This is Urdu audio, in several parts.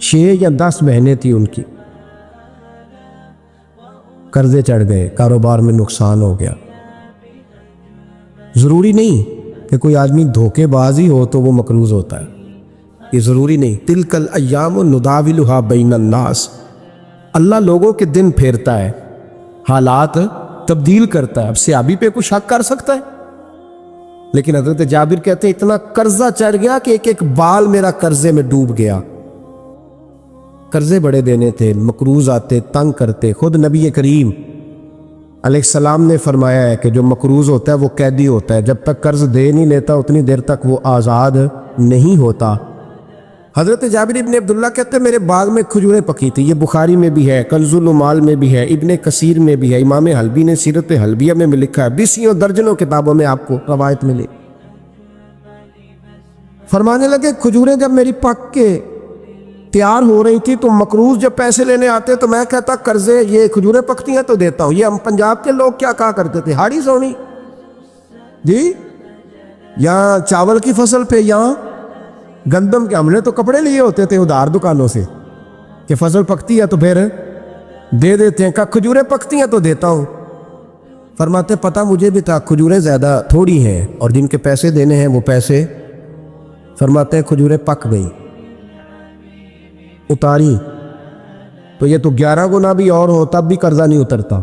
6 یا 10 بہنیں تھیں ان کی، قرضے چڑھ گئے، کاروبار میں نقصان ہو گیا۔ ضروری نہیں کہ کوئی آدمی دھوکے باز ہی ہو تو وہ مقروض ہوتا ہے، یہ ضروری نہیں۔ تلک الایام نداولھا بین الناس، اللہ لوگوں کے دن پھیرتا ہے، حالات تبدیل کرتا ہے۔ اب صحابی پہ کچھ شک کر سکتا ہے؟ لیکن حضرت جابر کہتے ہیں اتنا قرضہ چڑھ گیا کہ ایک ایک بال میرا قرضے میں ڈوب گیا۔ قرضے بڑے دینے تھے، مقروض آتے، تنگ کرتے۔ خود نبی کریم علیہ السلام نے فرمایا ہے کہ جو مقروض ہوتا ہے وہ قیدی ہوتا ہے، جب تک قرض دے نہیں لیتا اتنی دیر تک وہ آزاد نہیں ہوتا۔ حضرت جابر ابن عبداللہ کہتے ہیں میرے باغ میں کھجوریں پکی تھی، یہ بخاری میں بھی ہے، کنز العمال میں بھی ہے، ابن کثیر میں بھی ہے، امام حلبی نے سیرت حلبیہ میں بھی لکھا ہے، 20 درجنوں کتابوں میں آپ کو روایت ملے۔ فرمانے لگے کھجوریں جب میری پک کے تیار ہو رہی تھی تو مقروض جب پیسے لینے آتے تو میں کہتا قرضے یہ کھجوریں پکتی ہیں تو دیتا ہوں۔ یہ ہم پنجاب کے لوگ کیا کہا کرتے تھے، ہاڑی سونی جی، یہاں چاول کی فصل پہ، یہاں گندم کے، ہم نے تو کپڑے لیے ہوتے تھے ادھار دکانوں سے کہ فصل پکتی ہے تو پھر دے دیتے ہیں، کہا کھجوریں پکتی ہیں تو دیتا ہوں۔ فرماتے پتہ مجھے بھی تھا کھجوریں زیادہ تھوڑی ہیں اور جن کے پیسے دینے ہیں وہ پیسے، فرماتے ہیں کھجوریں پک گئی، اتاری تو یہ تو 11 گنا بھی اور ہو تب بھی قرضہ نہیں اترتا۔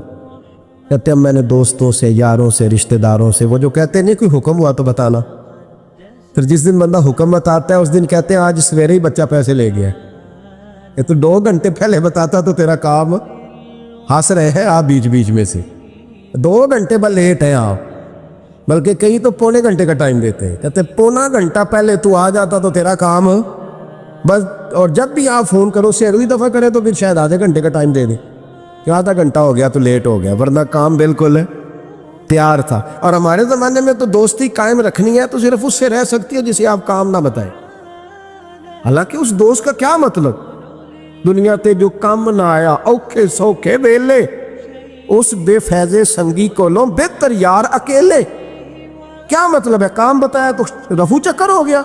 کہتے ہیں میں نے دوستوں سے، یاروں سے، رشتہ داروں سے، وہ جو کہتے ہیں نہیں کوئی حکم ہوا تو بتانا، پھر جس دن بندہ حکم بتاتا ہے اس دن کہتے ہیں آج سویرے ہی بچہ پیسے لے گیا، یہ تو 2 گھنٹے پہلے بتاتا تو تیرا کام، ہنس رہے ہیں آپ بیچ بیچ میں سے، 2 گھنٹے بس لیٹ ہیں آپ، بلکہ کئی تو پونے گھنٹے کا ٹائم دیتے ہیں، کہتے ہیں پونا گھنٹہ پہلے تو آ جاتا تو تیرا کام بس، اور جب بھی آپ فون کرو سے اگلی دفعہ کرے تو پھر شاید آدھے گھنٹے کا ٹائم دے دیں کہ آدھا گھنٹہ ہو گیا تو لیٹ ہو گیا، ورنہ کام بالکل تیار تھا۔ اور ہمارے زمانے میں تو دوستی قائم رکھنی ہے تو صرف اس سے رہ سکتی ہے جسے آپ کام نہ بتائیں، حالانکہ اس دوست کا کیا مطلب، دنیا تے جو کام نہ آیا اوکھے سوکھے ویلے، اس بے فیضے سنگی کولوں بہتر یار اکیلے، کیا مطلب ہے، کام بتایا تو رفو چکر ہو گیا،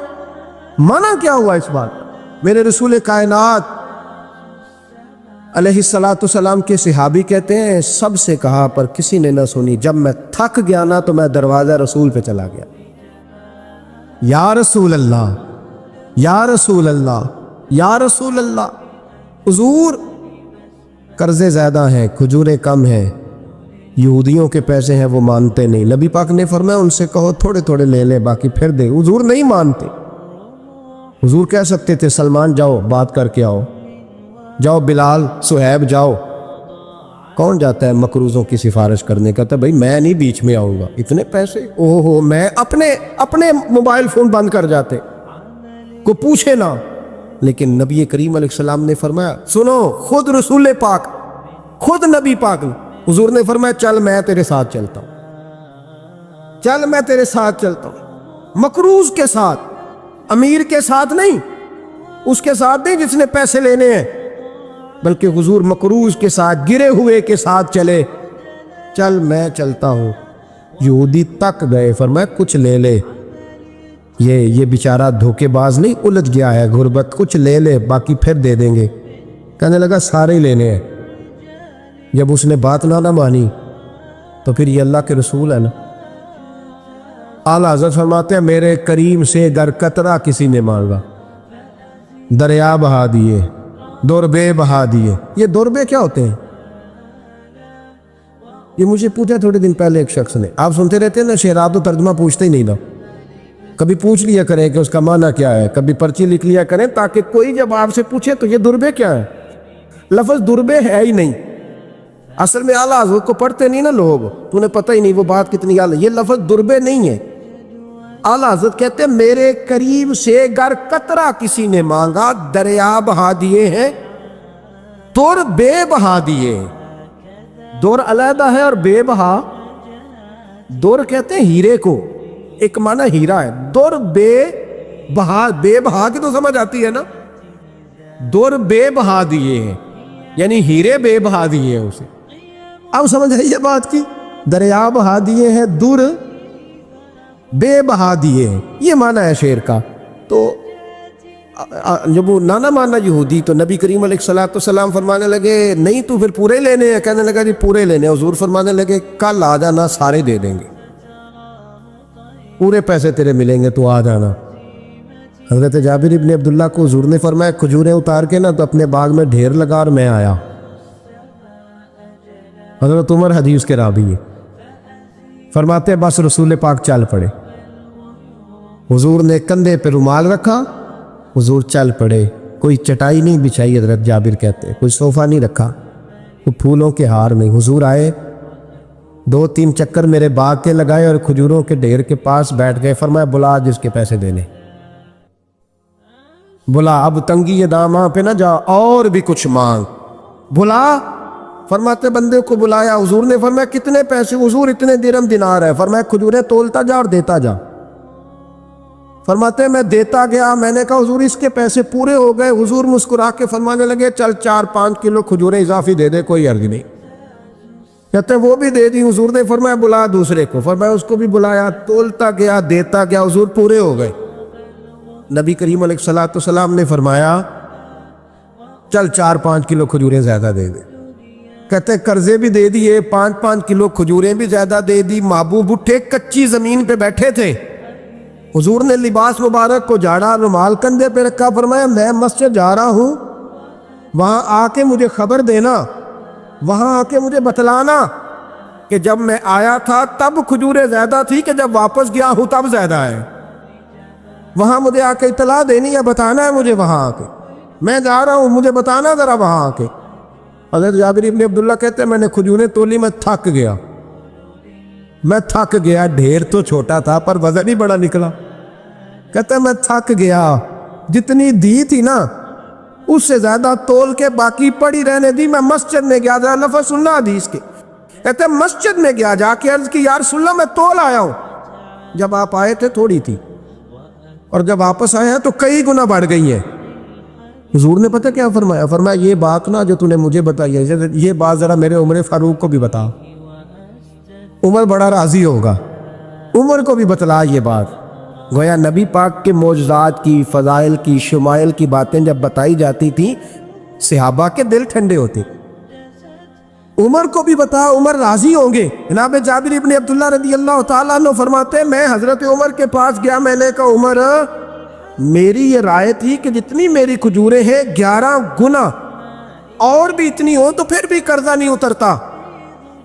منع کیا ہوا اس بات۔ میرے رسول کائنات علیہ السلام کے صحابی کہتے ہیں سب سے کہا پر کسی نے نہ سنی، جب میں تھک گیا نا تو میں دروازہ رسول پہ چلا گیا، یا رسول اللہ، یا رسول اللہ، یا رسول اللہ، حضور قرضے زیادہ ہیں، کھجوریں کم ہیں، یہودیوں کے پیسے ہیں وہ مانتے نہیں، نبی پاک نے فرمایا ان سے کہو تھوڑے تھوڑے لے لے باقی پھر دے، حضور نہیں مانتے۔ حضور کہہ سکتے تھے سلمان جاؤ بات کر کے آؤ، جاؤ بلال، صہیب جاؤ، کون جاتا ہے مقروضوں کی سفارش کرنے، کہتا ہے بھائی میں نہیں بیچ میں آؤں گا، اتنے پیسے اوہ ہو، میں اپنے موبائل فون بند کر جاتے، کو پوچھے نہ۔ لیکن نبی کریم علیہ السلام نے فرمایا سنو، خود رسول پاک، خود نبی پاک نے، حضور نے فرمایا چل میں تیرے ساتھ چلتا ہوں، چل میں تیرے ساتھ چلتا ہوں، مقروض کے ساتھ، امیر کے ساتھ نہیں، اس کے ساتھ نہیں جس نے پیسے لینے ہیں، بلکہ حضور مقروض کے ساتھ، گرے ہوئے کے ساتھ چلے، چل میں چلتا ہوں۔ یہودی تک گئے، فرمایا کچھ لے لے، یہ بیچارہ دھوکے باز نہیں الجھ گیا ہے، غربت، کچھ لے لے باقی پھر دے دیں گے۔ کہنے لگا سارے ہی لینے ہیں۔ جب اس نے بات نہ مانی تو پھر یہ اللہ کے رسول ہے نا۔ اعلیٰ حضرت فرماتے ہیں میرے کریم سے گر قطرہ کسی نے مانگا، دریا بہا دیے، دوربے بہا دیے۔ یہ دوربے کیا ہوتے ہیں؟ یہ مجھے پوچھا تھوڑے دن پہلے ایک شخص نے، آپ سنتے رہتے ہیں نا شعرات و ترجمہ پوچھتے ہی نہیں نا، کبھی پوچھ لیا کریں کہ اس کا معنی کیا ہے، کبھی پرچی لکھ لیا کریں تاکہ کوئی جب آپ سے پوچھے تو یہ دوربے کیا ہے، لفظ دوربے ہے ہی نہیں، اصل میں اعلیٰ حضرت کو پڑھتے نہیں نا لوگ، تو انہیں پتہ ہی نہیں وہ بات کتنی اعلیٰ، یہ لفظ دوربے نہیں ہے۔ اعلیٰ حضرت کہتے ہیں میرے قریب سے گر قطرہ کسی نے مانگا، دریا بہا دیے ہیں، دور بے بہا دیے۔ دور علیحدہ ہے اور بے بہا، دور کہتے ہیں ہیرے کو، ایک معنی ہیرا ہے، دور بے بہا، بے بہا کی تو سمجھ آتی ہے نا، دور بے بہا دیے ہیں یعنی ہیرے بے بہا دیے ہیں اسے۔ اب سمجھ آئی یہ بات کی، دریا بہا دیے ہیں، دور بے بہا دیے ہیں، یہ معنی ہے شعر کا۔ تو جب وہ نانا مانا یہودی تو نبی کریم علیہ الصلوۃ والسلام فرمانے لگے نہیں تو پھر پورے لینے ہیں؟ کہنے لگا جی پورے لینے ہیں۔ حضور فرمانے لگے کل آ جانا، سارے دے دیں گے، پورے پیسے تیرے ملیں گے، تو آ جانا۔ حضرت جابر ابن عبداللہ کو حضور نے فرمایا کھجوریں اتار کے نا تو اپنے باغ میں ڈھیر لگا اور میں آیا۔ حضرت عمر حدیث کے راوی ہے، فرماتے بس رسول پاک چل پڑے، حضور نے کندھے پہ رومال رکھا، حضور چل پڑے، کوئی چٹائی نہیں بچھائی، حضرت جابر کہتے ہیں کوئی صوفہ نہیں رکھا، وہ پھولوں کے ہار میں حضور آئے، 2-3 چکر میرے باغ کے لگائے اور کھجوروں کے ڈھیر کے پاس بیٹھ گئے۔ فرمایا بلا جس کے پیسے دینے، بلا، اب تنگی داماں پہ نہ جا، اور بھی کچھ مانگ، بلا۔ فرماتے بندے کو بلایا، حضور نے فرمایا کتنے پیسے؟ حضور اتنے درہم دینار ہے۔ فرمایا کھجوریں تولتا جا اور دیتا جا۔ فرماتے میں دیتا گیا، میں نے کہا حضور اس کے پیسے پورے ہو گئے۔ حضور مسکرا کے فرمانے لگے چل 4-5 کلو کھجوریں اضافی دے دے، کوئی عرض نہیں۔ کہتے ہیں وہ بھی دے دی۔ حضور نے فرمایا بلا دوسرے کو، فرمایا اس کو بھی بلایا، تولتا گیا، دیتا گیا، حضور پورے ہو گئے۔ نبی کریم علیہ الصلوۃ والسلام نے فرمایا چل 4-5 کلو کھجوریں زیادہ دے دے۔ کہتے ہیں قرضے بھی دے دیے، 5-5 کلو کھجوریں بھی زیادہ دے دی۔ محبوب اٹھے، کچی زمین پہ بیٹھے تھے، حضور نے لباس مبارک کو جھاڑا، رومال کندھے پہ رکھا، فرمایا میں مسجد جا رہا ہوں، وہاں آ کے مجھے خبر دینا، وہاں آ کے مجھے بتلانا کہ جب میں آیا تھا تب کھجوریں زیادہ تھی کہ جب واپس گیا ہوں تب زیادہ ہے۔ وہاں مجھے آ کے اطلاع دینی ہے، بتانا ہے مجھے، وہاں آ کے میں جا رہا ہوں، مجھے بتانا ذرا وہاں آ کے۔ حضرت جابر ابن عبداللہ کہتے ہیں میں نے کھجوریں تولی، میں تھک گیا، میں تھک گیا، ڈھیر تو چھوٹا تھا پر وزن ہی بڑا نکلا۔ کہتے ہیں میں تھک گیا، جتنی دی تھی نا اس سے زیادہ تول کے باقی پڑی رہنے دی۔ میں مسجد میں گیا، ذرا لفظ سننا حدیث کے، کہتے ہیں مسجد میں گیا، جا کے عرض کی یا رسول اللہ میں تول آیا ہوں، جب آپ آئے تھے تھوڑی تھی اور جب واپس آئے ہیں تو کئی گنا بڑھ گئی ہیں۔ حضور نے پتہ کیا فرمایا؟ فرمایا یہ بات نا جو تو نے مجھے بتائی ہے، یہ بات ذرا میرے عمر فاروق کو بھی بتا، عمر بڑا راضی ہوگا، عمر کو بھی بتلا یہ بات۔ گویا نبی پاک کے معجزات کی، فضائل کی، شمائل کی باتیں جب بتائی جاتی تھیں صحابہ کے دل ٹھنڈے ہوتے۔ عمر کو بھی بتا، عمر راضی ہوں گے۔ جناب جابر ابن عبداللہ رضی اللہ تعالیٰ عنہ فرماتے ہیں میں حضرت عمر کے پاس گیا، میں نے کہا عمر میری یہ رائے تھی کہ جتنی میری کھجوریں ہیں 11 گنا اور بھی اتنی ہو تو پھر بھی قرضہ نہیں اترتا،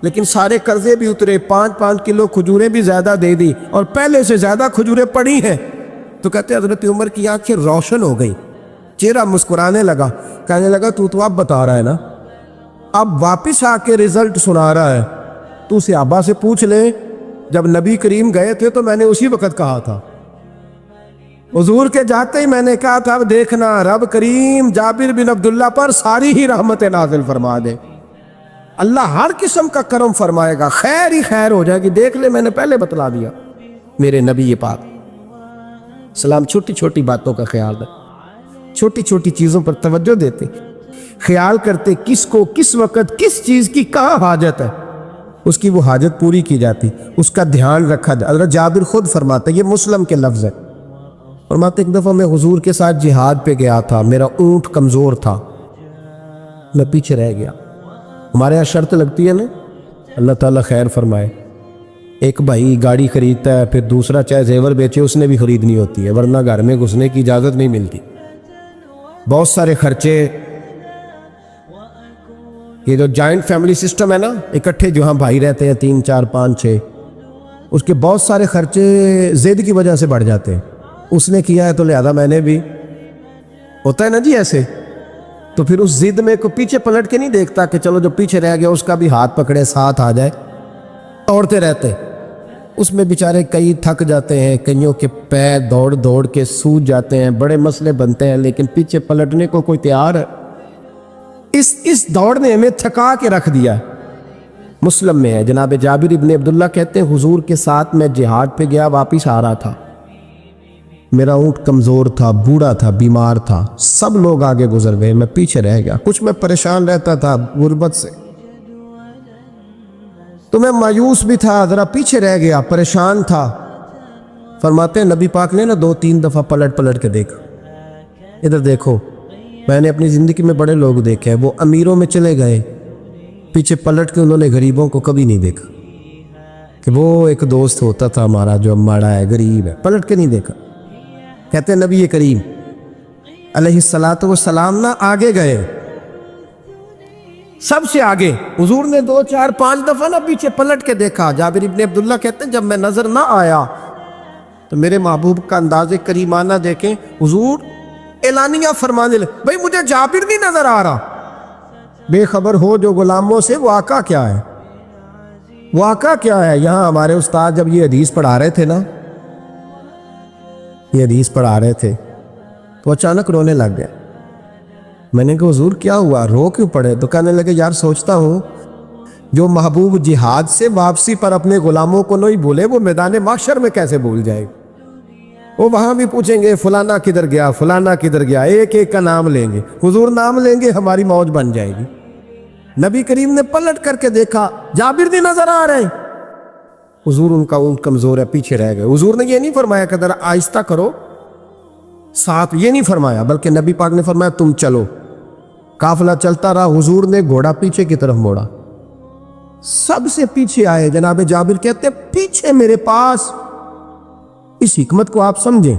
لیکن سارے قرضے بھی اترے، 5-5 کلو کھجوریں بھی زیادہ دے دی اور پہلے سے زیادہ کھجوریں پڑی ہیں۔ تو کہتے ہیں حضرت عمر کی آنکھیں روشن ہو گئی، چہرہ مسکرانے لگا، کہنے لگا تو اب بتا رہا ہے نا، اب واپس آ کے رزلٹ سنا رہا ہے، تو صحابہ سے پوچھ لے جب نبی کریم گئے تھے تو میں نے اسی وقت کہا تھا، حضور کے جاتے ہی میں نے کہا تھا اب دیکھنا رب کریم جابر بن عبداللہ پر ساری ہی رحمت نازل فرما دے، اللہ ہر قسم کا کرم فرمائے گا، خیر ہی خیر ہو جائے گی، دیکھ لے میں نے پہلے بتلا دیا۔ میرے نبی پاک سلام چھوٹی چھوٹی باتوں کا خیال رکھ، چھوٹی چھوٹی چیزوں پر توجہ دیتے، خیال کرتے کس کو کس وقت کس چیز کی کہاں حاجت ہے، اس کی وہ حاجت پوری کی جاتی، اس کا دھیان رکھا جاتا۔ حضرت جابر خود فرماتے، یہ مسلم کے لفظ ہے، فرماتے ایک دفعہ میں حضور کے ساتھ جہاد پہ گیا تھا، میرا اونٹ کمزور تھا، میں پیچھے رہ گیا۔ ہمارے یہاں شرط لگتی ہے نا، اللہ تعالیٰ خیر فرمائے، ایک بھائی گاڑی خریدتا ہے پھر دوسرا چاہے زیور بیچے اس نے بھی خریدنی ہوتی ہے، ورنہ گھر میں گھسنے کی اجازت نہیں ملتی، بہت سارے خرچے۔ یہ جو جوائنٹ فیملی سسٹم ہے نا، اکٹھے جو ہاں بھائی رہتے ہیں 3 4 5 6، اس کے بہت سارے خرچے ضد کی وجہ سے بڑھ جاتے ہیں، اس نے کیا ہے تو لہذا میں نے بھی، ہوتا ہے نا جی ایسے، تو پھر اس ضد میں کو پیچھے پلٹ کے نہیں دیکھتا کہ چلو جو پیچھے رہ گیا اس کا بھی ہاتھ پکڑے ساتھ آ جائے، دوڑتے رہتے، اس میں بیچارے کئی تھک جاتے ہیں، کئیوں کے پیر دوڑ دوڑ کے سوج جاتے ہیں، بڑے مسئلے بنتے ہیں، لیکن پیچھے پلٹنے کو کوئی تیار ہے؟ اس دوڑ نے ہمیں تھکا کے رکھ دیا۔ مسلم میں ہے، جناب جابر ابن عبداللہ کہتے ہیں حضور کے ساتھ میں جہاد پہ گیا، واپس آ رہا تھا، میرا اونٹ کمزور تھا، بوڑھا تھا، بیمار تھا، سب لوگ آگے گزر گئے، میں پیچھے رہ گیا، کچھ میں پریشان رہتا تھا غربت سے، تو میں مایوس بھی تھا، ذرا پیچھے رہ گیا، پریشان تھا۔ فرماتے ہیں نبی پاک نے نا 2-3 دفعہ پلٹ پلٹ کے دیکھا، ادھر دیکھو، میں نے اپنی زندگی میں بڑے لوگ دیکھے ہیں، وہ امیروں میں چلے گئے، پیچھے پلٹ کے انہوں نے غریبوں کو کبھی نہیں دیکھا کہ وہ ایک دوست ہوتا تھا ہمارا جو ماڑا ہے، غریب ہے، پلٹ کے نہیں دیکھا۔ کہتے ہیں نبی کریم علیہ الصلاۃ والسلام نہ آگے گئے، سب سے آگے، حضور نے 2 4 5 دفعہ نہ پیچھے پلٹ کے دیکھا۔ جابر ابن عبداللہ کہتے ہیں جب میں نظر نہ آیا تو میرے محبوب کا انداز کریمانہ دیکھیں، حضور اعلانیہ فرمانے لگے، بھئی مجھے جابر نہیں نظر آ رہا۔ بے خبر ہو جو غلاموں سے، واقعہ کیا ہے؟ واقعہ کیا ہے؟ یہاں ہمارے استاد جب یہ حدیث پڑھا رہے تھے نا، یہ حدیث پڑھا رہے تھے تو اچانک رونے لگ گئے۔ میں نے کہا حضور کیا ہوا، رو کیوں پڑے؟ تو کہنے لگے یار سوچتا ہوں جو محبوب جہاد سے واپسی پر اپنے غلاموں کو نہیں بھولے، وہ میدان محشر میں کیسے بھول جائے؟ وہ وہاں بھی پوچھیں گے فلانا کدھر گیا، فلانا کدھر گیا، ایک ایک کا نام لیں گے، حضور نام لیں گے ہماری موج بن جائے گی۔ نبی کریم نے پلٹ کر کے دیکھا، جابر نہیں نظر آ رہے، حضور ان کا اونٹ کمزور ہے، پیچھے رہ گئے۔ حضور نے یہ نہیں فرمایا کہ ذرا آہستہ کرو ساتھ، یہ نہیں فرمایا، بلکہ نبی پاک نے فرمایا تم چلو۔ قافلہ چلتا رہا، حضور نے گھوڑا پیچھے کی طرف موڑا، سب سے پیچھے آئے۔ جناب جابر کہتے ہیں پیچھے میرے پاس۔ اس حکمت کو آپ سمجھیں،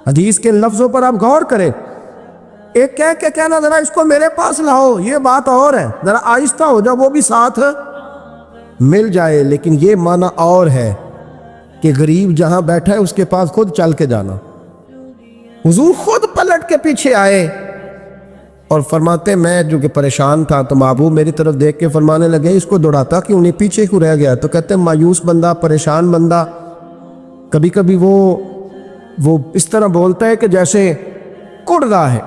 حدیث کے لفظوں پر آپ غور کریں۔ ایک کہہ کے کہنا ذرا اس کو میرے پاس لاؤ، یہ بات اور ہے، ذرا آہستہ ہو جاؤ، وہ بھی ساتھ مل جائے، لیکن یہ معنی اور ہے کہ غریب جہاں بیٹھا ہے اس کے پاس خود چل کے جانا۔ حضور خود پلٹ کے پیچھے آئے اور فرماتے میں جو کہ پریشان تھا تو محبوب میری طرف دیکھ کے فرمانے لگے اس کو دوڑاتا کیوں نہیں، پیچھے کیوں رہ گیا؟ تو کہتے ہیں مایوس بندہ، پریشان بندہ کبھی کبھی وہ اس طرح بولتا ہے کہ جیسے کڑ رہا ہے،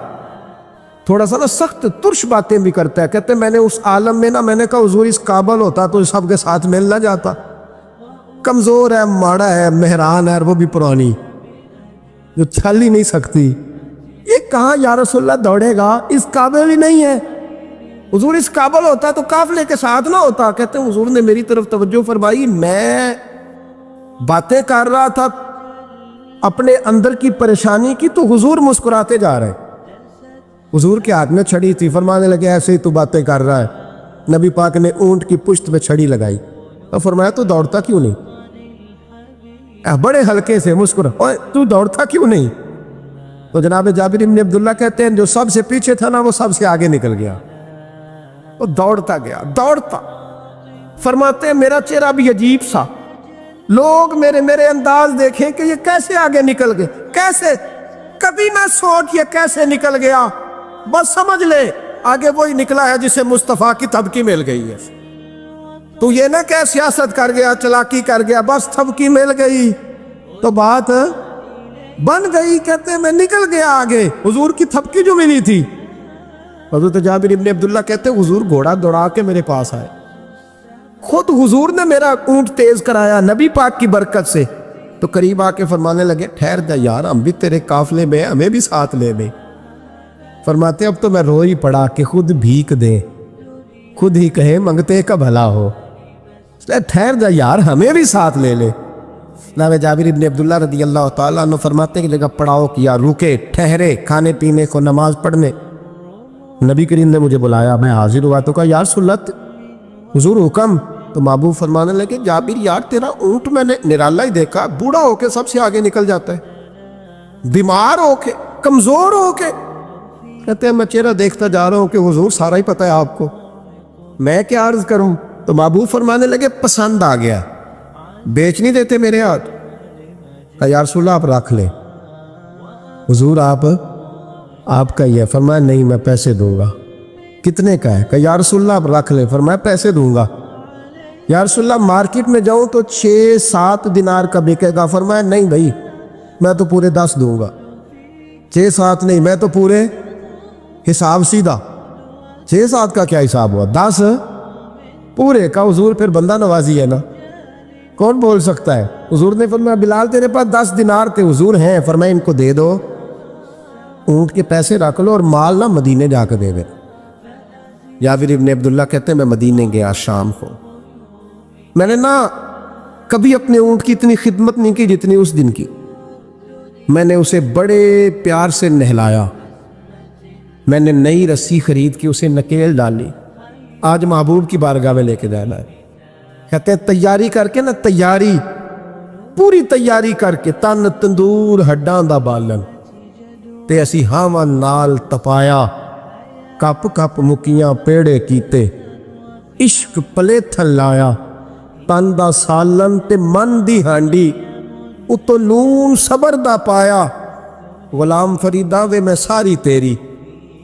تھوڑا سا نا سخت ترش باتیں بھی کرتا ہے۔ کہتے ہیں میں نے اس عالم میں نا، میں نے کہا حضور اس قابل ہوتا تو سب کے ساتھ مل نہ جاتا، کمزور ہے، ماڑا ہے، مہران ہے، اور وہ بھی پرانی جو چل ہی نہیں سکتی، یہ کہاں یا رسول اللہ دوڑے گا، اس قابل ہی نہیں ہے۔ حضور اس قابل ہوتا تو قافلے کے ساتھ نہ ہوتا۔ کہتے ہیں حضور نے میری طرف توجہ فرمائی، میں باتیں کر رہا تھا اپنے اندر کی پریشانی کی، تو حضور مسکراتے جا رہے۔ حضور کے ہاتھ میں چھڑی تھی، فرمانے لگے ایسے ہی تو باتیں کر رہا ہے۔ نبی پاک نے اونٹ کی پشت پہ چھڑی لگائی اور فرمایا تو دوڑتا کیوں نہیں؟ بڑے ہلکے سے مسکرا، اوے تو دوڑتا کیوں نہیں؟ تو جناب جابر بن عبداللہ کہتے ہیں جو سب سے پیچھے تھا نا وہ سب سے آگے نکل گیا، وہ دوڑتا گیا، دوڑتا۔ فرماتے ہیں میرا چہرہ بھی عجیب سا، لوگ میرے انداز دیکھیں کہ یہ کیسے آگے نکل گئے، کیسے، کبھی نہ سوچ یہ کیسے نکل گیا، بس سمجھ لے آگے وہی نکلا ہے جسے مصطفیٰ کی تھبکی مل گئی ہے۔ تو یہ نہ کہ سیاست کر گیا، چلاکی کر گیا، بس تھبکی مل گئی تو بات بن گئی۔ کہتے ہیں میں نکل گیا آگے، حضور کی تھبکی جو ملی تھی۔ حضرت جابر بن عبداللہ کہتے ہیں حضور گھوڑا دوڑا کے میرے پاس آئے، خود حضور نے میرا اونٹ تیز کرایا نبی پاک کی برکت سے۔ تو قریب آ کے فرمانے لگے ٹھہر جا یار، ہم بھی تیرے قافلے میں، ہمیں بھی ساتھ لے لے۔ فرماتے اب تو میں رو ہی پڑا کہ خود بھیک دے، خود ہی کہے منگتے کا بھلا ہو، ٹھہر جا یار ہمیں بھی ساتھ لے لے۔ جناب جابر بن عبداللہ رضی اللہ تعالیٰ عنہ فرماتے ہیں کہ جگہ پڑاؤ کیا، رکے، ٹھہرے کھانے پینے کو، نماز پڑھنے۔ نبی کریم نے مجھے بلایا، میں حاضر ہوا تو کہا یا رسول اللہ حضور حکم؟ تو محبوب فرمانے لگے جابر یار تیرا اونٹ میں نے نرالا ہی دیکھا، بوڑھا ہو کے سب سے آگے نکل جاتا ہے، بیمار ہو کے، کمزور ہو کے۔ کہتے ہیں میں چہرہ دیکھتا جا رہا ہوں کہ حضور سارا ہی پتہ ہے آپ کو، میں کیا عرض کروں؟ تو محبوب فرمانے لگے پسند آ گیا، بیچ نہیں دیتے میرے ہاتھ؟ کہا یا رسول اللہ آپ رکھ لیں۔ حضور آپ کا یہ؟ فرمایا نہیں میں پیسے دوں گا۔ کتنے کا ہے؟ کہا یا رسول اللہ آپ رکھ لیں۔ فرمایا پیسے دوں گا۔ یا رسول اللہ مارکیٹ میں جاؤں تو 6-7 دینار کا بکے گا۔ فرمایا نہیں بھائی میں تو پورے 10 دوں گا۔ 6-7 نہیں، میں تو پورے حساب سیدھا، 6-7 کا کیا حساب ہوا، 10 پورے کا۔ حضور پھر بندہ نوازی ہے نا، کون بول سکتا ہے؟ حضور نے فرمایا بلال تیرے پاس 10 دینار تھے؟ حضور ہیں۔ فرمایا ان کو دے دو، اونٹ کے پیسے رکھ لو اور مال نہ مدینے جا کے دے دے۔ جابر بن عبداللہ کہتے ہیں میں مدینے گیا شام کو، میں نے نا کبھی اپنے اونٹ کی اتنی خدمت نہیں کی جتنی اس دن کی۔ میں نے اسے بڑے پیار سے نہلایا، میں نے نئی رسی خرید کے اسے نکیل ڈالی، آج محبوب کی بارگاہ میں لے کے جانا ہے۔ کہتے ہیں تیاری کر کے نا، تیاری پوری تیاری کر کے، تن تندور ہڈاں دا بالن تے اسی ہاواں نال تپایا، کپ کپ مکیاں پیڑے کیتے، عشق پلے تھل لایا، تن دا سالن تے من دی ہانڈی، اتو نون صبر دا پایا، غلام فریدا وے میں ساری تیری،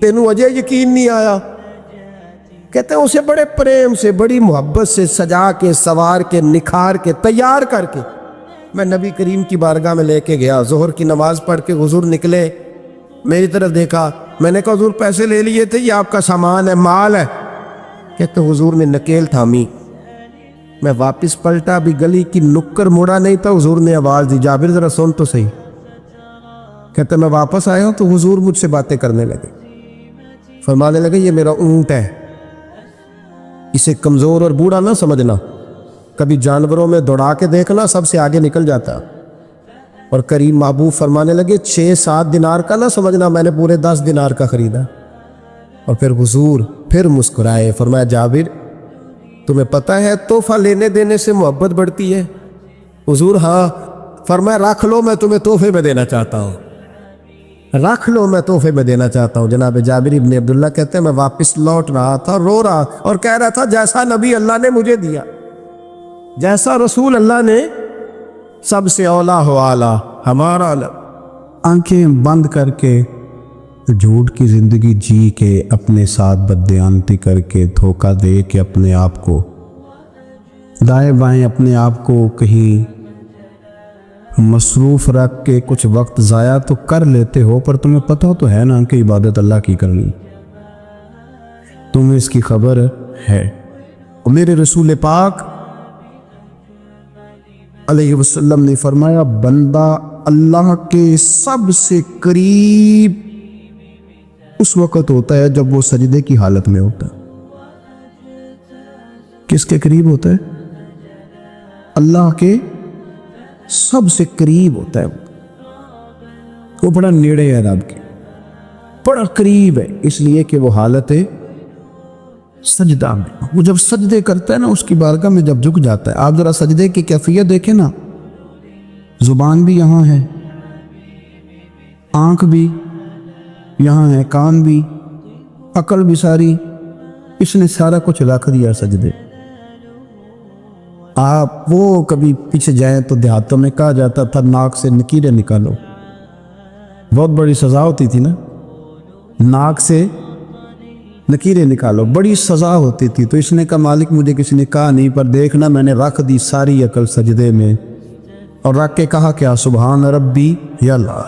تینوں اجے یقین نہیں آیا۔ کہتے ہیں اسے بڑے پریم سے، بڑی محبت سے سجا کے، سوار کے، نکھار کے، تیار کر کے میں نبی کریم کی بارگاہ میں لے کے گیا۔ ظہر کی نماز پڑھ کے حضور نکلے، میری طرف دیکھا، میں نے کہا حضور پیسے لے لیے تھے، یہ آپ کا سامان ہے، مال ہے؟ کہتے حضور نے نکیل تھامی، میں واپس پلٹا، ابھی گلی کی نکر مڑا نہیں تھا، حضور نے آواز دی، جابر ذرا سن تو صحیح۔ کہتے میں واپس آیا ہوں تو حضور مجھ سے باتیں کرنے لگے، فرمانے لگے یہ میرا اونٹ ہے، اسے کمزور اور بوڑھا نہ سمجھنا، کبھی جانوروں میں دوڑا کے دیکھنا، سب سے آگے نکل جاتا۔ اور کریم محبوب فرمانے لگے 6-7 دینار کا نہ سمجھنا، میں نے پورے 10 دینار کا خریدا۔ اور پھر حضور پھر مسکرائے، فرمایا جابر تمہیں پتہ ہے تحفہ لینے دینے سے محبت بڑھتی ہے؟ حضور ہاں۔ فرمایا رکھ لو، میں تمہیں تحفے میں دینا چاہتا ہوں، رکھ لو، میں تحفے میں دینا چاہتا ہوں۔ جناب جابر ابن عبداللہ کہتے ہیں میں واپس لوٹ رہا تھا، رو رہا اور کہہ رہا تھا جیسا نبی اللہ نے مجھے دیا، جیسا رسول اللہ نے، سب سے اولا ہو اعلیٰ ہمارا علم۔ آنکھیں بند کر کے جھوٹ کی زندگی جی کے، اپنے ساتھ بددیانتی کر کے، دھوکہ دے کے اپنے آپ کو، دائیں بائیں اپنے آپ کو کہیں مصروف رکھ کے کچھ وقت ضائع تو کر لیتے ہو، پر تمہیں پتہ تو ہے نا کہ عبادت اللہ کی کرنی، تمہیں اس کی خبر ہے۔ اور میرے رسول پاک علیہ وسلم نے فرمایا بندہ اللہ کے سب سے قریب اس وقت ہوتا ہے جب وہ سجدے کی حالت میں ہوتا ہے۔ کس کے قریب ہوتا ہے؟ اللہ کے سب سے قریب ہوتا ہے، وہ بڑا نیڑے ہے رب کے، بڑا قریب ہے، اس لیے کہ وہ حالت ہے سجدہ میں، وہ جب سجدے کرتا ہے نا، اس کی بارگاہ میں جب جھک جاتا ہے۔ آپ ذرا سجدے کی کیفیت دیکھیں نا، زبان بھی یہاں ہے، آنکھ بھی یہاں ہے، کان بھی، عقل بھی ساری، اس نے سارا کچھ رکھ دیا سجدے۔ آپ وہ کبھی پیچھے جائیں تو دیہاتوں میں کہا جاتا تھا ناک سے نکیریں نکالو، بہت بڑی سزا ہوتی تھی نا، ناک سے نکیریں نکالو، بڑی سزا ہوتی تھی۔ تو اس نے کہا مالک مجھے کسی نے کہا نہیں، پر دیکھنا میں نے رکھ دی ساری عقل سجدے میں، اور رکھ کے کہا کیا؟ سبحان ربی یا اللہ،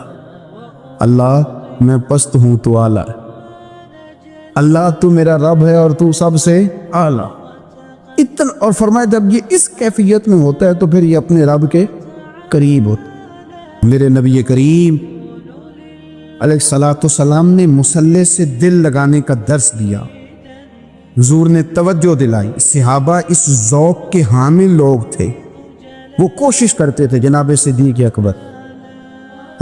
اللہ میں پست ہوں تو اعلیٰ ہے، اللہ تو میرا رب ہے اور تو سب سے اعلیٰ اتنا۔ اور فرمایا جب یہ اس کیفیت میں ہوتا ہے تو پھر یہ اپنے رب کے قریب ہوتا ہے۔ میرے نبی کریم علیہ الصلوۃ والسلام نے مصلی سے دل لگانے کا درس دیا، حضور نے توجہ دلائی، صحابہ اس ذوق کے حامل لوگ تھے، وہ کوشش کرتے تھے۔ جناب صدیق اکبر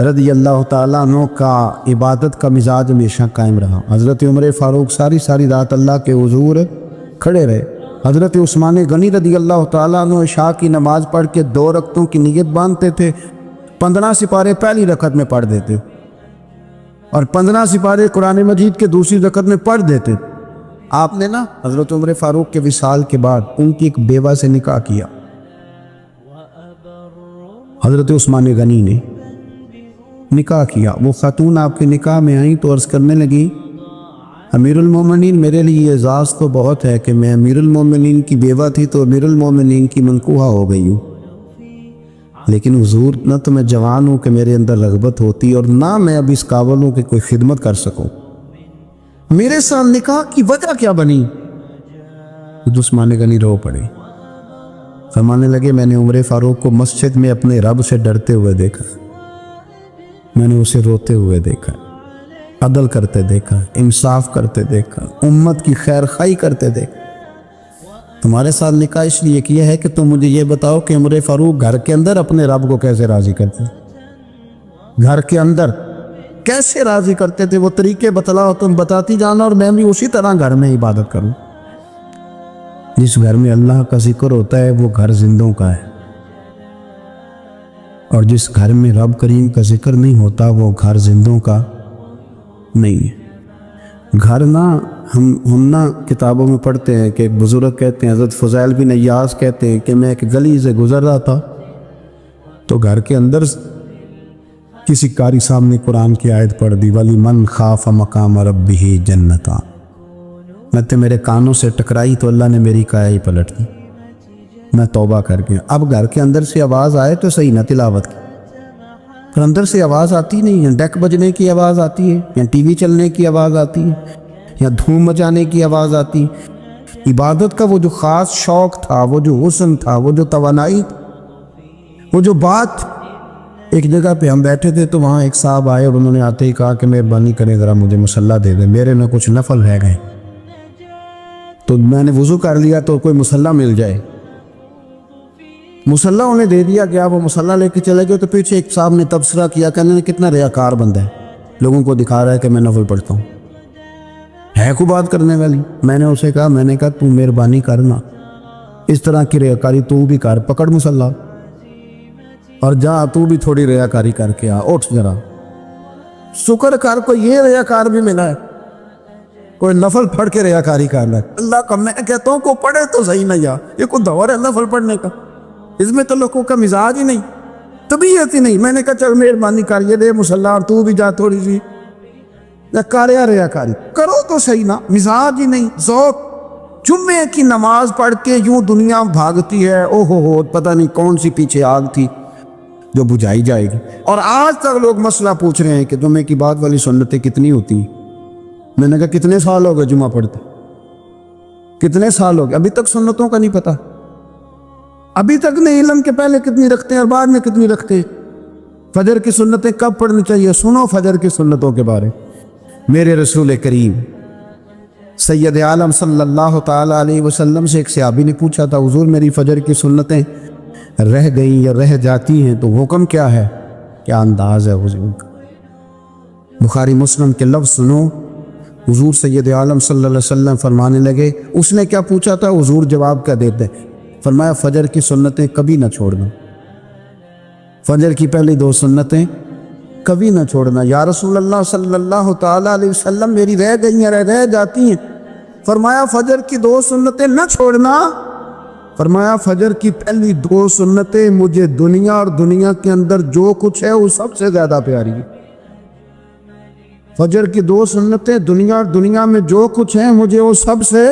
رضی اللہ تعالیٰ عنہ کا عبادت کا مزاج ہمیشہ قائم رہا۔ حضرت عمر فاروق ساری رات اللہ کے حضور کھڑے رہے۔ حضرت عثمان غنی رضی اللہ تعالیٰ عنہ عشاء کی نماز پڑھ کے 2 رکعتوں کی نیت باندھتے تھے، 15 سپارے پہلی رکعت میں پڑھ دیتے اور 15 سپارے قرآن مجید کے دوسری رکعت میں پڑھ دیتے۔ آپ نے نا حضرت عمر فاروق کے وصال کے بعد ان کی ایک بیوہ سے نکاح کیا، حضرت عثمان غنی نے نکاح کیا۔ وہ خاتون آپ کے نکاح میں آئیں تو عرض کرنے لگی امیر المومنین میرے لیے اعزاز تو بہت ہے کہ میں امیر المومنین کی بیوہ تھی تو امیر المومنین کی منکوحہ ہو گئی ہوں، لیکن حضور نہ تو میں جوان ہوں کہ میرے اندر رغبت ہوتی اور نہ میں اب اس قابل ہوں کہ کوئی خدمت کر سکوں، میرے ساتھ نکاح کی وجہ کیا بنی؟ عثمان غنی رو پڑے، فرمانے لگے میں نے عمر فاروق کو مسجد میں اپنے رب سے ڈرتے ہوئے دیکھا، میں نے اسے روتے ہوئے دیکھا، عدل کرتے دیکھا، انصاف کرتے دیکھا، امت کی خیر خواہی کرتے دیکھا۔ تمہارے ساتھ نکاح اس لیے کیا ہے کہ تم مجھے یہ بتاؤ کہ عمر فاروق گھر کے اندر اپنے رب کو کیسے راضی کرتے، گھر کے اندر کیسے راضی کرتے تھے، وہ طریقے بتلاؤ، تم بتاتی جانا اور میں بھی اسی طرح گھر میں عبادت کروں۔ جس گھر میں اللہ کا ذکر ہوتا ہے وہ گھر زندوں کا ہے، اور جس گھر میں رب کریم کا ذکر نہیں ہوتا وہ گھر زندوں کا نہیں ہے۔ گھر نہ ہم نہ کتابوں میں پڑھتے ہیں کہ بزرگ کہتے ہیں، حضرت فضیل بن عیاض کہتے ہیں کہ میں ایک گلی سے گزر رہا تھا تو گھر کے اندر کسی قاری صاحب نے قرآن کی آیت پڑھ دی، وَلِمَنْ خَافَ مَقَامَ رَبِّهِ جَنَّتَانِ۔ میں تو میرے کانوں سے ٹکرائی تو اللہ نے میری کایا ہی پلٹ دی، میں توبہ کر گیا۔ اب گھر کے اندر سے آواز آئے تو صحیح نہ تلاوت کی، پر اندر سے آواز آتی نہیں ہے، ڈیک بجنے کی آواز آتی ہے، یا ٹی وی چلنے کی آواز آتی ہے، یا دھوم مچانے کی آواز آتی ہے۔ عبادت کا وہ جو خاص شوق تھا، وہ جو حسن تھا، وہ جو توانائی، وہ جو بات۔ ایک جگہ پہ ہم بیٹھے تھے تو وہاں ایک صاحب آئے اور انہوں نے آتے ہی کہا کہ مہربانی کریں ذرا مجھے مصلی دے دیں، میرے میں کچھ نفل رہ گئے۔ تو میں نے وضو کر لیا تو کوئی مصلی مل جائے، مصلی انہیں دے دیا گیا، وہ مصلی لے کے چلے گئے۔ تو پیچھے ایک صاحب نے تبصرہ کیا، کہنے نے کتنا ریاکار بندہ ہے، لوگوں کو دکھا رہا ہے کہ میں نفل پڑھتا ہوں، ہے کو بات کرنے والی۔ میں نے اسے کہا، میں نے کہا تو مہربانی کرنا، اس طرح کی ریاکاری تو بھی کر، پکڑ مصلی اور جا تو بھی تھوڑی ریاکاری کر کے آ، اٹھ ذرا شکر کر، کوئی یہ ریاکار بھی ملا ہے، کوئی نفل پڑھ کے ریاکاری کر رہا ہے۔ اللہ کا میں کہتا ہوں کو پڑھے تو صحیح نہ، یا یہ کوئی دور ہے نفل پڑھنے کا؟ اس میں تو لوگوں کا مزاج ہی نہیں، طبیعت ہی نہیں۔ میں نے کہا چل مہربانی کر یہ دے مصلی اور تو بھی جا تھوڑی سی ریاکاری کرو تو صحیح نا، مزاج ہی نہیں، ذوق۔ جمعے کی نماز پڑھ کے یوں دنیا بھاگتی ہے، او ہو پتہ نہیں کون سی پیچھے آگ تھی جو بجھائی جائے گی۔ اور آج تک لوگ مسئلہ پوچھ رہے ہیں کہ جمعے کی بعد والی سنتیں کتنی ہوتی ہیں۔ میں نے کہا کتنے سال ہو گئے جمعہ پڑھتے، کتنے سال ہو گئے، ابھی تک سنتوں کا نہیں پتہ، ابھی تک نہیں علم کے پہلے کتنی رکھتے ہیں اور بعد میں کتنی رکھتے ہیں۔ فجر کی سنتیں کب پڑھنی چاہیے؟ سنو فجر کی سنتوں کے بارے۔ میرے رسول کریم سید عالم صلی اللہ تعالیٰ علیہ وسلم سے ایک صحابی نے پوچھا تھا، حضور میری فجر کی سنتیں رہ گئیں یا رہ جاتی ہیں تو حکم کیا ہے؟ کیا انداز ہے حضور کا؟ بخاری مسلم کے لفظ سنو، حضور سید عالم صلی اللہ علیہ وسلم فرمانے لگے، اس نے کیا پوچھا تھا؟ حضور جواب کیا دیتے؟ فرمایا فجر کی سنتیں کبھی نہ چھوڑنا، فجر کی پہلی 2 سنتیں کبھی نہ چھوڑنا۔ یا رسول اللہ صلی اللہ تعالیٰ علیہ وسلم میری رہ گئی ہیں، رہ جاتی ہیں۔ فرمایا فجر کی 2 سنتیں نہ چھوڑنا، فرمایا فجر کی پہلی 2 سنتیں مجھے دنیا اور دنیا کے اندر جو کچھ ہے وہ سب سے زیادہ پیاری ہے۔ فجر کی 2 سنتیں دنیا اور دنیا میں جو کچھ ہے مجھے وہ سب سے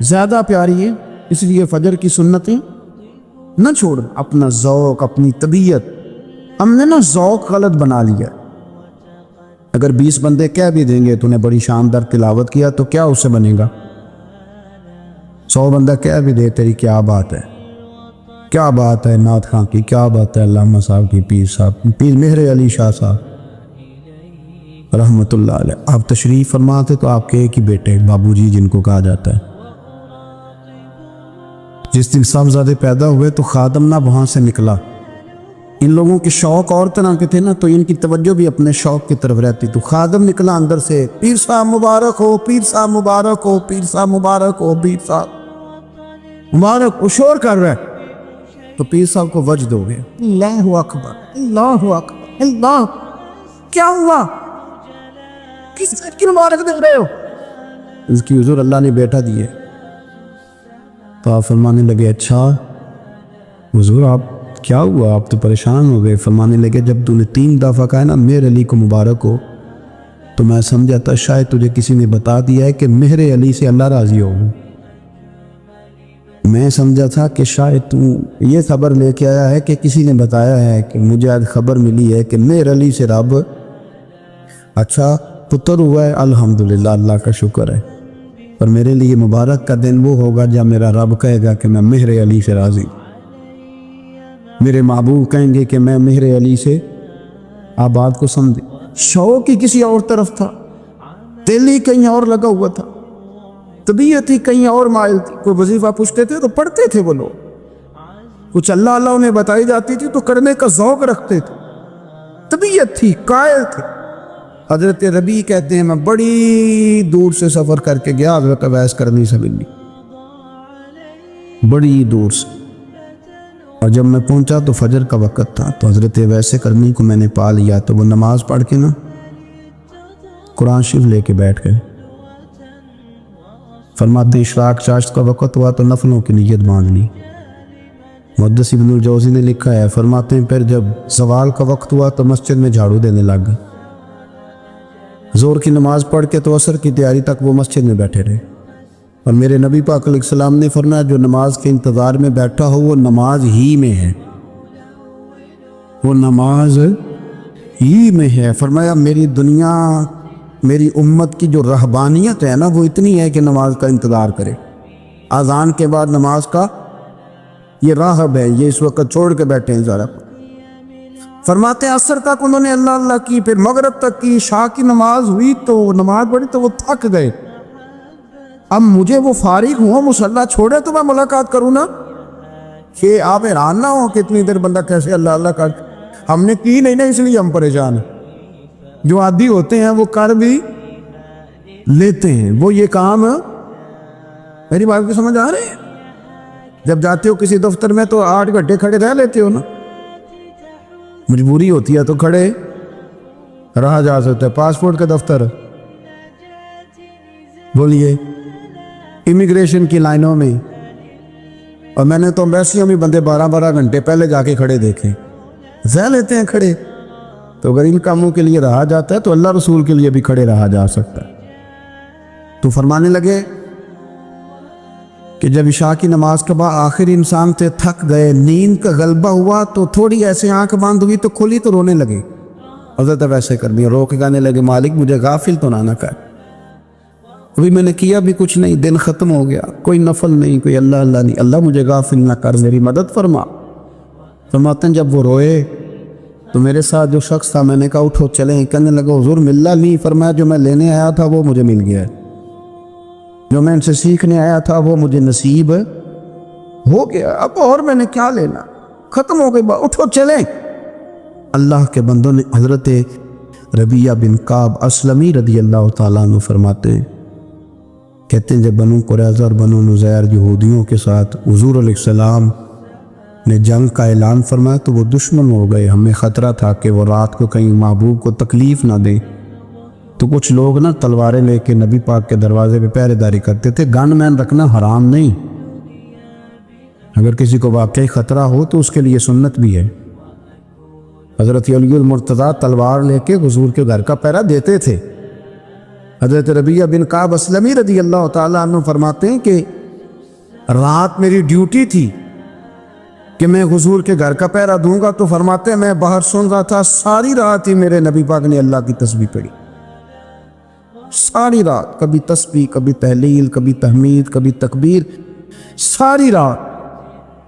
زیادہ پیاری ہے، اس لیے فجر کی سنتیں نہ چھوڑ۔ اپنا ذوق، اپنی طبیعت، ہم نے نا ذوق غلط بنا لیا۔ اگر 20 بندے کہہ بھی دیں گے تو نے بڑی شاندار تلاوت کیا تو کیا اس سے بنے گا؟ 100 بندہ کہہ بھی دے تیری کیا بات ہے، کیا بات ہے نعت خاں کی، کیا بات ہے علامہ صاحب کی، پیر صاحب کی، پیر مہر علی شاہ صاحب رحمۃ اللہ علیہ۔ آپ تشریف فرماتے تو آپ کے ایک ہی بیٹے بابو جی جن کو کہا جاتا ہے، جس دن صاحبزادے پیدا ہوئے تو خادم نہ وہاں سے نکلا۔ ان لوگوں کے شوق اور طرح کے تھے نا، تو ان کی توجہ بھی اپنے شوق کی طرف رہتی۔ تو خادم نکلا اندر سے، پیر صاحب مبارک ہو، پیر صاحب مبارک ہو، پیر صاحب مبارک ہو، پیر صاحب مبارک، شور کر رہا ہے۔ تو پیر صاحب کو وجد ہو گیا، اللہ اکبر، اللہ اکبر، اللہ کیا ہوا، کس چیز کی مبارک دے رہے ہو؟ اس کی حضور اللہ نے بیٹا دیے۔ تو آپ فرمانے لگے اچھا حضور آپ کیا ہوا، آپ تو پریشان ہو گئے۔ فرمانے لگے جب تو نے 3 دفعہ کہا نا مہر علی کو مبارک ہو تو میں سمجھا تھا شاید تجھے کسی نے بتا دیا ہے کہ مہر علی سے اللہ راضی ہو۔ میں سمجھا تھا کہ شاید تو یہ خبر لے کے آیا ہے کہ کسی نے بتایا ہے کہ مجھے آج خبر ملی ہے کہ مہر علی سے رب اچھا پتر ہوا ہے، الحمدللہ اللہ کا شکر ہے۔ پر میرے لیے مبارک کا دن وہ ہوگا جب میرا رب کہے گا کہ میں مہر علی سے راضی، میرے محبوب کہیں گے کہ میں مہر علی سے، آپ بات کو سمجھیں۔ شوق ہی کسی اور طرف تھا، دل ہی کہیں اور لگا ہوا تھا، طبیعت ہی کہیں اور مائل تھی۔ کوئی وظیفہ پوچھتے تھے تو پڑھتے تھے وہ لوگ، کچھ اللہ اللہ انہیں بتائی جاتی تھی تو کرنے کا ذوق رکھتے تھے، طبیعت تھی، قائل تھے۔ حضرت ربیع کہتے ہیں میں بڑی دور سے سفر کر کے گیا حضرت اویس کرنی سے ملنی، بڑی دور سے، اور جب میں پہنچا تو فجر کا وقت تھا، تو حضرت اویس کرنی کو میں نے پا لیا، تو وہ نماز پڑھ کے نا قرآن شریف لے کے بیٹھ گئے۔ فرماتے ہیں اشراق چاشت کا وقت ہوا تو نفلوں کی نیت باندھ لی۔ محدث ابن الجوزی نے لکھا ہے، فرماتے ہیں پھر جب زوال کا وقت ہوا تو مسجد میں جھاڑو دینے لگ گئے۔ زور کی نماز پڑھ کے تو عصر کی تیاری تک وہ مسجد میں بیٹھے رہے، اور میرے نبی پاک علیہ السلام نے فرمایا جو نماز کے انتظار میں بیٹھا ہو وہ نماز ہی میں ہے، وہ نماز ہی میں ہے۔ فرمایا میری دنیا، میری امت کی جو رہبانیت ہے نا وہ اتنی ہے کہ نماز کا انتظار کرے، اذان کے بعد نماز کا یہ راہب ہے، یہ اس وقت چھوڑ کے بیٹھے ہیں ذرا۔ فرماتے ہیں عصر تک انہوں نے اللہ اللہ کی، پھر مغرب تک کی، عشاء کی نماز ہوئی تو نماز پڑھی تو وہ تھک گئے۔ اب مجھے وہ فارغ ہوں، مصلی چھوڑے تو میں ملاقات کروں نا، کہ آپ حیران نہ ہو کہ اتنی دیر بندہ کیسے اللہ اللہ کر، ہم نے کی نہیں نا اس لیے ہم پریشان ہیں۔ جو عادی ہوتے ہیں وہ کر بھی لیتے ہیں، وہ یہ کام، میری بات کو سمجھ آ رہی ہے؟ جب جاتے ہو کسی دفتر میں تو 8 گھنٹے کھڑے رہ لیتے ہو نا، مجبوری ہوتی ہے تو کھڑے رہا جا سکتا ہے۔ پاسپورٹ کا دفتر، بولیے امیگریشن کی لائنوں میں، اور میں نے تو ایمبیسیوں میں بندے 12 گھنٹے پہلے جا کے کھڑے دیکھے، رہ لیتے ہیں کھڑے۔ تو اگر ان کاموں کے لیے رہا جاتا ہے تو اللہ رسول کے لیے بھی کھڑے رہا جا سکتا ہے۔ تو فرمانے لگے کہ جب عشاء کی نماز کے بعد آخر انسان سے تھک گئے، نیند کا غلبہ ہوا تو تھوڑی ایسے آنکھ بند ہوئی تو کھلی تو رونے لگے۔ حضرت ویسے کرنی رو کے گانے لگے مالک مجھے غافل تو نہ کر، ابھی میں نے کیا بھی کچھ نہیں، دن ختم ہو گیا، کوئی نفل نہیں، کوئی اللہ اللہ نہیں، اللہ مجھے غافل نہ کر، میری مدد فرما۔ فرماتے ہیں جب وہ روئے تو میرے ساتھ جو شخص تھا میں نے کہا اٹھو چلیں، کہنے لگا حضور ملا نہیں، فرمایا جو میں لینے آیا تھا وہ مجھے مل گیا ہے، جو میں ان سے سیکھنے آیا تھا وہ مجھے نصیب ہو گیا، اب اور میں نے کیا لینا، ختم ہو گئی بات، اٹھو چلیں۔ اللہ کے بندوں نے حضرت ربیعہ بن کعب اسلمی رضی اللہ تعالیٰ عنہ فرماتے ہیں، کہتے ہیں جب بنو قریظہ اور بنو نذیر یہودیوں کے ساتھ حضور علیہ السلام نے جنگ کا اعلان فرمایا تو وہ دشمن ہو گئے، ہمیں خطرہ تھا کہ وہ رات کو کہیں محبوب کو تکلیف نہ دیں، تو کچھ لوگ نا تلواریں لے کے نبی پاک کے دروازے پہ پہرے داری کرتے تھے۔ گن مین رکھنا حرام نہیں، اگر کسی کو واقعی خطرہ ہو تو اس کے لیے سنت بھی ہے۔ حضرت علی المرتضیٰ تلوار لے کے حضور کے گھر کا پہرا دیتے تھے۔ حضرت ربیعہ بن کعب اسلمی رضی اللہ تعالیٰ عنہ فرماتے ہیں کہ رات میری ڈیوٹی تھی کہ میں حضور کے گھر کا پہرا دوں گا، تو فرماتے ہیں میں باہر سن رہا تھا، ساری رات ہی میرے نبی پاک نے اللہ کی تسبیح پڑھی، ساری رات، کبھی تسبیح، کبھی تہلیل، کبھی تحمید، کبھی تکبیر، ساری رات۔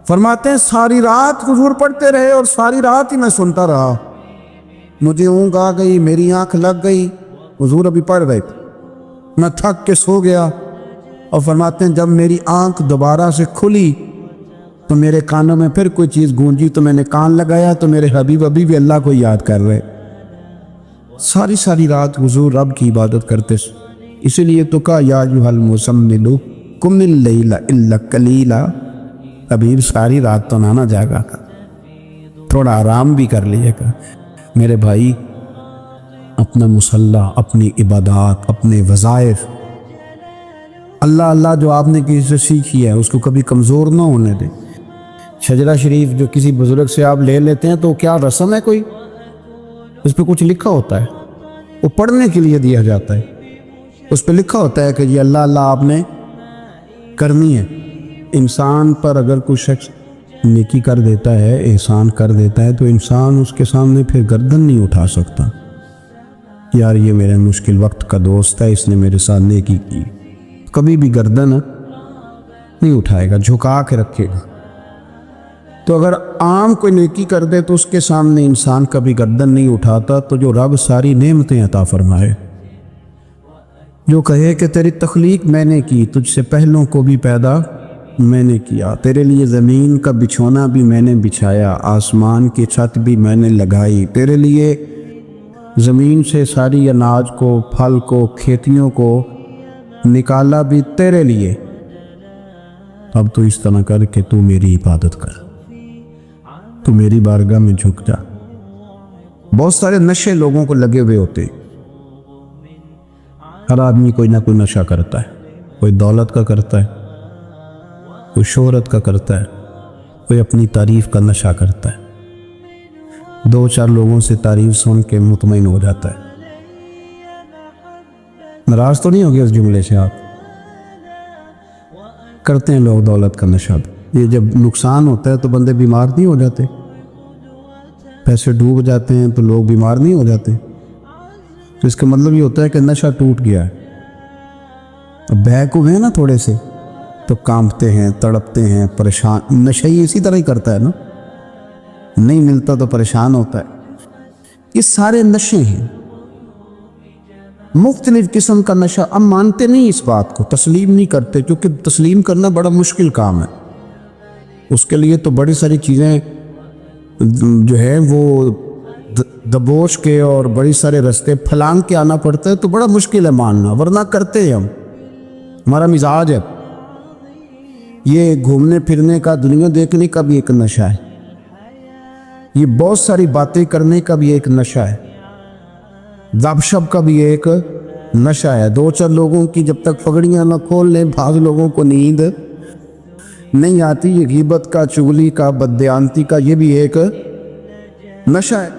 فرماتے ہیں ساری رات حضور پڑھتے رہے اور ساری رات ہی میں سنتا رہا، مجھے اونگ آ گئی، میری آنکھ لگ گئی، حضور ابھی پڑھ رہے تھے، میں تھک کے سو گیا۔ اور فرماتے ہیں جب میری آنکھ دوبارہ سے کھلی تو میرے کانوں میں پھر کوئی چیز گونجی، تو میں نے کان لگایا تو میرے حبیب ابھی بھی اللہ کو یاد کر رہے، ساری رات حضور رب کی عبادت کرتے۔ اسی لیے تو کہا یا ایھا المزمل قم اللیل الا قلیلا، حبیب ساری رات تو نہ جاگا کر، تھوڑا آرام بھی کر لیے گا۔ میرے بھائی اپنا مصلی، اپنی عبادات، اپنے وظائف، اللہ اللہ جو آپ نے کسی سے سیکھی ہے اس کو کبھی کمزور نہ ہونے دیں۔ شجرہ شریف جو کسی بزرگ سے آپ لے لیتے ہیں تو کیا رسم ہے کوئی؟ اس پہ کچھ لکھا ہوتا ہے، وہ پڑھنے کے لیے دیا جاتا ہے، اس پہ لکھا ہوتا ہے کہ یہ اللہ اللہ آپ نے کرنی ہے۔ انسان پر اگر کوئی شخص نیکی کر دیتا ہے، احسان کر دیتا ہے، تو انسان اس کے سامنے پھر گردن نہیں اٹھا سکتا، یار یہ میرے مشکل وقت کا دوست ہے، اس نے میرے ساتھ نیکی کی، کبھی بھی گردن نہیں اٹھائے گا، جھکا کے رکھے گا۔ تو اگر عام کوئی نیکی کر دے تو اس کے سامنے انسان کبھی گردن نہیں اٹھاتا، تو جو رب ساری نعمتیں عطا فرمائے، جو کہے کہ تیری تخلیق میں نے کی، تجھ سے پہلوں کو بھی پیدا میں نے کیا، تیرے لیے زمین کا بچھونا بھی میں نے بچھایا، آسمان کی چھت بھی میں نے لگائی، تیرے لیے زمین سے ساری اناج کو، پھل کو، کھیتیوں کو نکالا بھی تیرے لیے۔ اب تو اس طرح کر کہ تو میری عبادت کر، تو میری بارگاہ میں جھک جا۔ بہت سارے نشے لوگوں کو لگے ہوئے ہوتے، ہر آدمی کوئی نہ کوئی نشہ کرتا ہے، کوئی دولت کا کرتا ہے، کوئی شہرت کا کرتا ہے، کوئی اپنی تعریف کا نشہ کرتا ہے، دو چار لوگوں سے تعریف سن کے مطمئن ہو جاتا ہے۔ ناراض تو نہیں ہوگے اس جملے سے؟ آپ کرتے ہیں لوگ دولت کا نشہ بھی۔ یہ جب نقصان ہوتا ہے تو بندے بیمار نہیں ہو جاتے؟ پیسے ڈوب جاتے ہیں تو لوگ بیمار نہیں ہو جاتے؟ تو اس کا مطلب یہ ہوتا ہے کہ نشہ ٹوٹ گیا ہے۔ اب بہک ہوئے ہیں نا تھوڑے سے تو کانپتے ہیں، تڑپتے ہیں، پریشان۔ نشہ ہی اسی طرح ہی کرتا ہے نا، نہیں ملتا تو پریشان ہوتا ہے۔ یہ سارے نشے ہیں، مختلف قسم کا نشہ۔ ہم مانتے نہیں اس بات کو، تسلیم نہیں کرتے، کیونکہ تسلیم کرنا بڑا مشکل کام ہے۔ اس کے لیے تو بڑی ساری چیزیں جو ہے وہ دبوچ کے اور بڑی سارے رستے پھلانگ کے آنا پڑتا ہے، تو بڑا مشکل ہے ماننا، ورنہ کرتے ہیں ہم، ہمارا مزاج ہے۔ یہ گھومنے پھرنے کا، دنیا دیکھنے کا بھی ایک نشہ ہے، یہ بہت ساری باتیں کرنے کا بھی ایک نشہ ہے، گپ شپ کا بھی ایک نشہ ہے۔ دو چار لوگوں کی جب تک پگڑیاں نہ کھول لیں، بعض لوگوں کو نیند نہیں آتی۔ یہ غیبت کا، چغلی کا، بددیانتی کا، یہ بھی ایک نشہ ہے۔